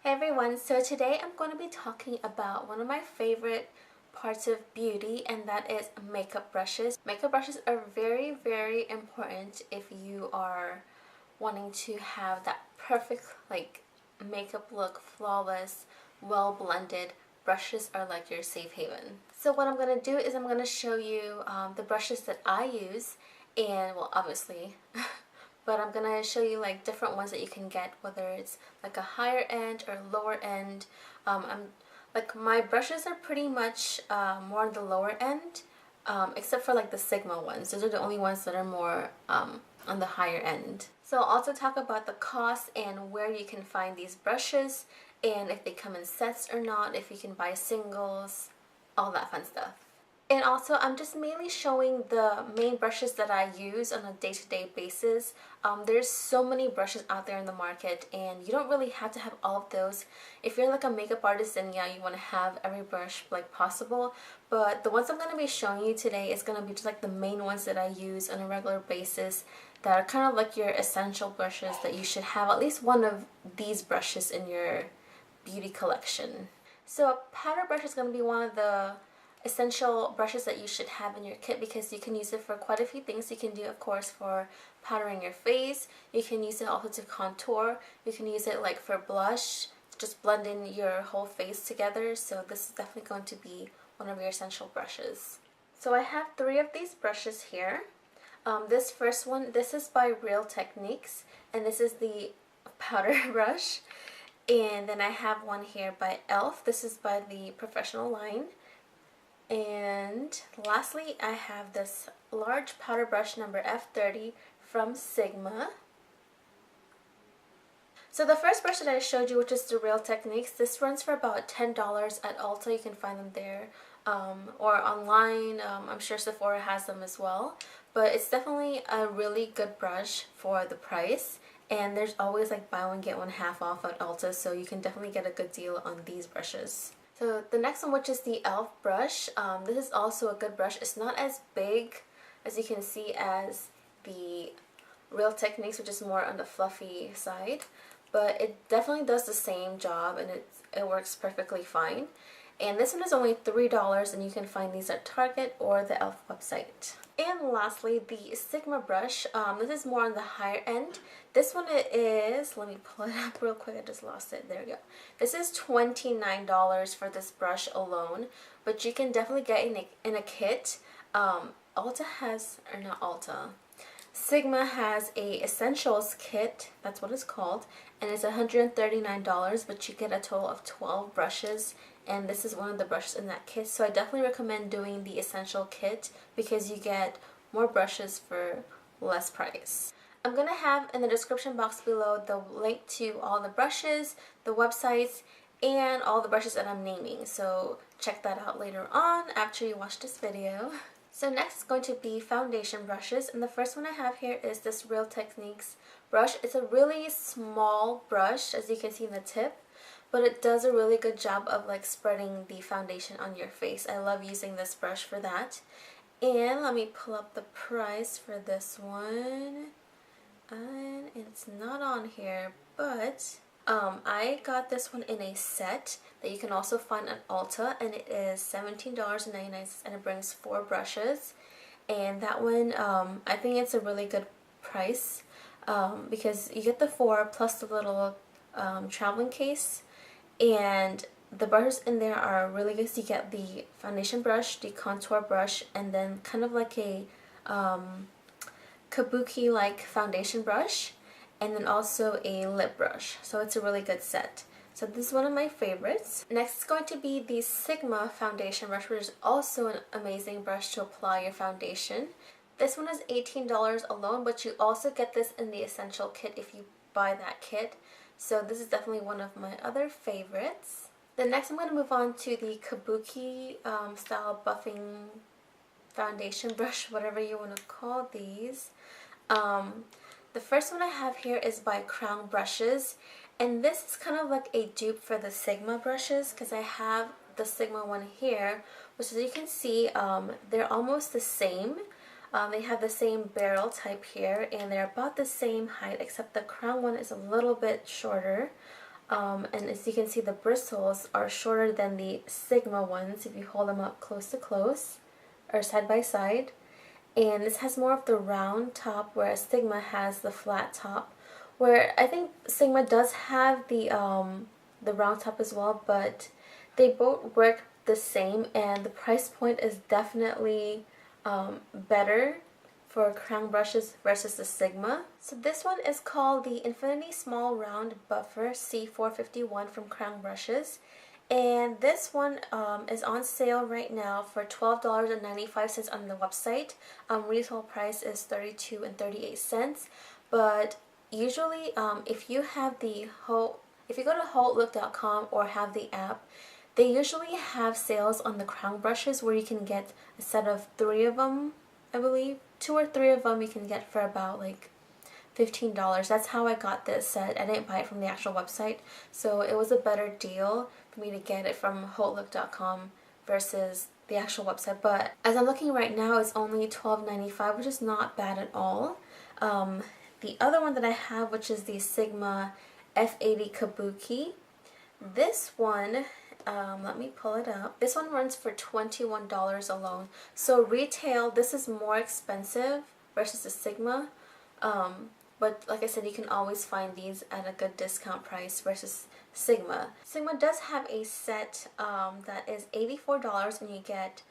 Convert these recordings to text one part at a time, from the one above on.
Hey everyone, so today I'm going to be talking about one of my favorite parts of beauty, and that is makeup brushes. Makeup brushes are very important if you are wanting to have that perfect makeup look, flawless, well blended. Brushes are like your safe haven. So what I'm going to do is I'm going to show you the brushes that I use, and well, obviously but I'm gonna show you like different ones that you can get, whether it's like a higher end or lower end. My brushes are pretty much more on the lower end, except for like the Sigma ones. Those are the only ones that are more on the higher end. So I'll also talk about the cost and where you can find these brushes, and if they come in sets or not, if you can buy singles, all that fun stuff. And also, I'm just mainly showing the main brushes that I use on a day-to-day basis. There's so many brushes out there in the market, and you don't really have to have all of those. If you're like a makeup artist, then yeah, you want to have every brush like possible. But the ones I'm going to be showing you today is going to be just like the main ones that I use on a regular basis that are kind of like your essential brushes that you should have at least one of these brushes in your beauty collection. So a powder brush is going to be one of the essential brushes that you should have in your kit because you can use it for quite a few things. You can do, of course, for powdering your face. You can use it also to contour. You can use it like for blush, just blend in your whole face together. So this is definitely going to be one of your essential brushes. So I have 3 of these brushes here. This first one, this is by Real Techniques, and this is the powder brush. And then I have one here by e.l.f. This is by the Professional line. And lastly, I have this large powder brush number F30 from Sigma. So the first brush that I showed you, which is the Real Techniques, this runs for about $10 at Ulta. You can find them there or online. I'm sure Sephora has them as well. But it's definitely a really good brush for the price. And there's always like buy one get one half off at Ulta, so you can definitely get a good deal on these brushes. So the next one, which is the e.l.f. brush, this is also a good brush. It's not as big, as you can see, as the Real Techniques, which is more on the fluffy side, but it definitely does the same job, and it works perfectly fine. And this one is only $3, and you can find these at Target or the e.l.f. website. And lastly, the Sigma brush. This is more on the higher end. This one is, let me pull it up real quick, I just lost it, there we go. This is $29 for this brush alone, but you can definitely get in a kit. Ulta has, or not Ulta, Sigma has a essentials kit, that's what it's called, and it's $139, but you get a total of 12 brushes, and this is one of the brushes in that kit. So I definitely recommend doing the essential kit because you get more brushes for less price. I'm going to have in the description box below the link to all the brushes, the websites, and all the brushes that I'm naming, so check that out later on after you watch this video. So next is going to be foundation brushes, and the first one I have here is this Real Techniques brush. It's a really small brush, as you can see in the tip, but it does a really good job of like spreading the foundation on your face. I love using this brush for that. And let me pull up the price for this one. And it's not on here, but I got this one in a set that you can also find at Ulta, and it is $17.99, and it brings 4 brushes. And that one, I think it's a really good price because you get the 4 plus the little traveling case, and the brushes in there are really good. So you get the foundation brush, the contour brush, and then kind of like a kabuki like foundation brush, and then also a lip brush. So it's a really good set. So this is one of my favorites. Next is going to be the Sigma foundation brush, which is also an amazing brush to apply your foundation. This one is $18 alone, but you also get this in the essential kit if you buy that kit. So this is definitely one of my other favorites. Then next I'm going to move on to the kabuki style buffing foundation brush, whatever you want to call these. The first one I have here is by Crown Brushes, and this is kind of like a dupe for the Sigma brushes because I have the Sigma one here, which as you can see, they're almost the same. They have the same barrel type here, and they're about the same height, except the Crown one is a little bit shorter. And as you can see, the bristles are shorter than the Sigma ones if you hold them up close to close or side by side. And this has more of the round top, whereas Sigma has the flat top. Where I think Sigma does have the round top as well, but they both work the same, and the price point is definitely better for crown brushes versus the Sigma. So this one is called the Infinity Small Round Buffer C451 from Crown Brushes. And this one is on sale right now for $12.95 on the website. Retail price is $32.38. But usually, if you have if you go to HoLook.com or have the app, they usually have sales on the crown brushes where you can get a set of 3 of them, I believe. 2 or 3 of them you can get for about like $15. That's how I got this set. I didn't buy it from the actual website, so it was a better deal for me to get it from HoLook.com versus the actual website. But as I'm looking right now, it's only $12.95, which is not bad at all. The other one that I have, which is the Sigma F80 Kabuki, this one, let me pull it up. This one runs for $21 alone. So retail, this is more expensive versus the Sigma. But like I said, you can always find these at a good discount price versus Sigma. Sigma does have a set that is $84 and you get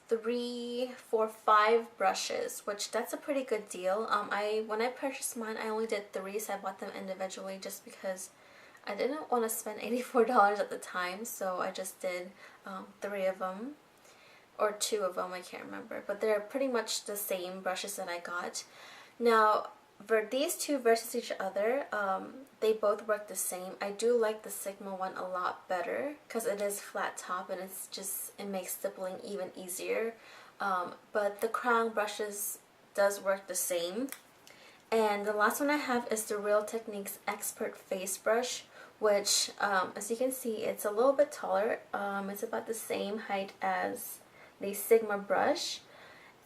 3, 4, 5 brushes, which that's a pretty good deal. When I purchased mine, I only did 3, so I bought them individually just because I didn't want to spend $84 at the time, so I just did 3 of them, or 2 of them, I can't remember, but they're pretty much the same brushes that I got. Now, for these two versus each other, they both work the same. I do like the Sigma one a lot better because it is flat top and it makes stippling even easier. But the crown brushes does work the same. And the last one I have is the Real Techniques Expert Face Brush, which, as you can see, it's a little bit taller. It's about the same height as the Sigma brush,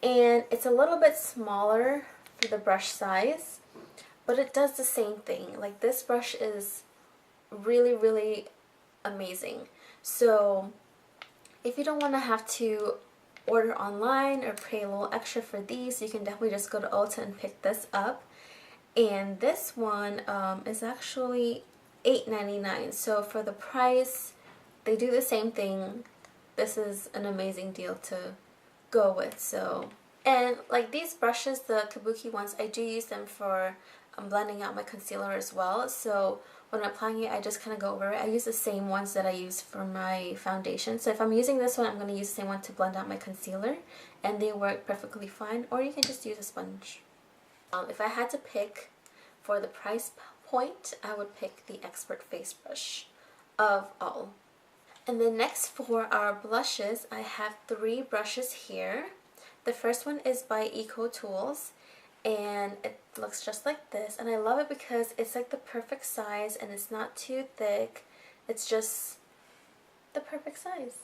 and it's a little bit smaller for the brush size, but it does the same thing. Like, this brush is really, really amazing. So if you don't want to have to order online or pay a little extra for these, you can definitely just go to Ulta and pick this up. And this one is actually $8.99. So for the price, they do the same thing. This is an amazing deal to go with. So, and like these brushes, the Kabuki ones, I do use them for blending out my concealer as well. So when I'm applying it, I just kind of go over it. I use the same ones that I use for my foundation. So if I'm using this one, I'm going to use the same one to blend out my concealer, and they work perfectly fine. Or you can just use a sponge. If I had to pick for the price point, I would pick the Expert Face Brush of all. And then next for our blushes, I have 3 brushes here. The first one is by Ecotools, and it looks just like this, and I love it because it's like the perfect size and it's not too thick. It's just the perfect size.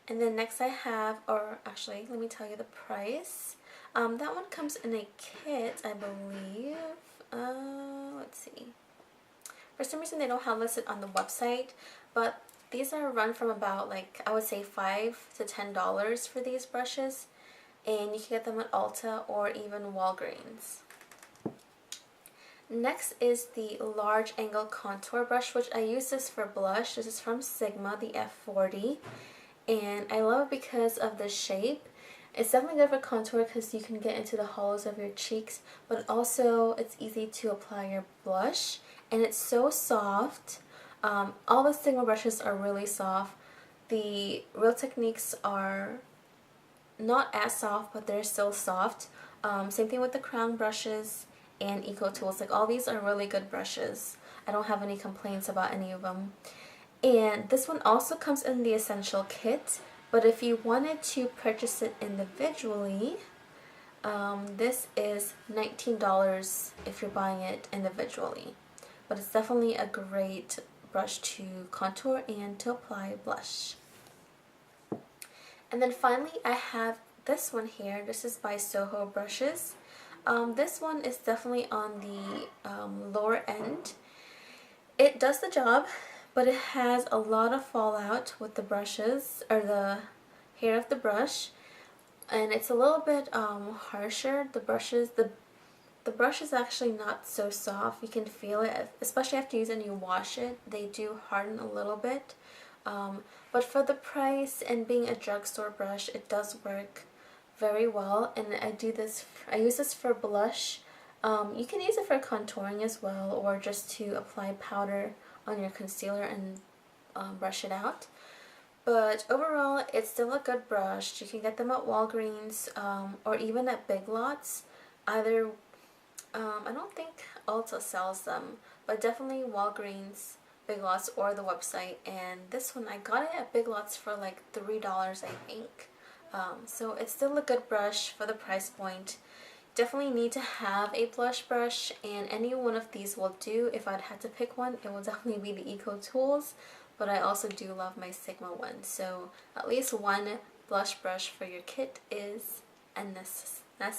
And then next I have, or actually let me tell you the price. That one comes in a kit, I believe. Let's see. For some reason they don't have listed on the website, but these are run from about, like, I would say $5 to $10 for these brushes, and you can get them at Ulta or even Walgreens. Next is the large angle contour brush, which I use this for blush. This is from Sigma, the F40, and I love it because of the shape. It's definitely good for contour because you can get into the hollows of your cheeks, but also it's easy to apply your blush, and it's so soft. All the Sigma brushes are really soft. The Real Techniques are not as soft, but they're still soft. Same thing with the crown brushes and Ecotools. Like, all these are really good brushes. I don't have any complaints about any of them. And this one also comes in the essential kit, but if you wanted to purchase it individually, this is $19 if you're buying it individually. But it's definitely a great brush to contour and to apply blush. And then finally I have this one here. This is by Soho brushes. This one is definitely on the lower end. It does the job, but it has a lot of fallout with the brushes, or the hair of the brush, and it's a little bit harsher. The brush is actually not so soft. You can feel it, especially after you use it and you wash it. They do harden a little bit. But for the price and being a drugstore brush, it does work very well. And I use this for blush. You can use it for contouring as well, or just to apply powder on your concealer and brush it out. But overall, it's still a good brush. You can get them at Walgreens or even at Big Lots. Either, I don't think Ulta sells them, but definitely Walgreens, Big Lots, or the website. And this one, I got it at Big Lots for like $3, I think. So it's still a good brush for the price point. Definitely need to have a blush brush, and any one of these will do. If I'd had to pick one, it will definitely be the Ecotools, but I also do love my Sigma one. So at least one blush brush for your kit is a necessity.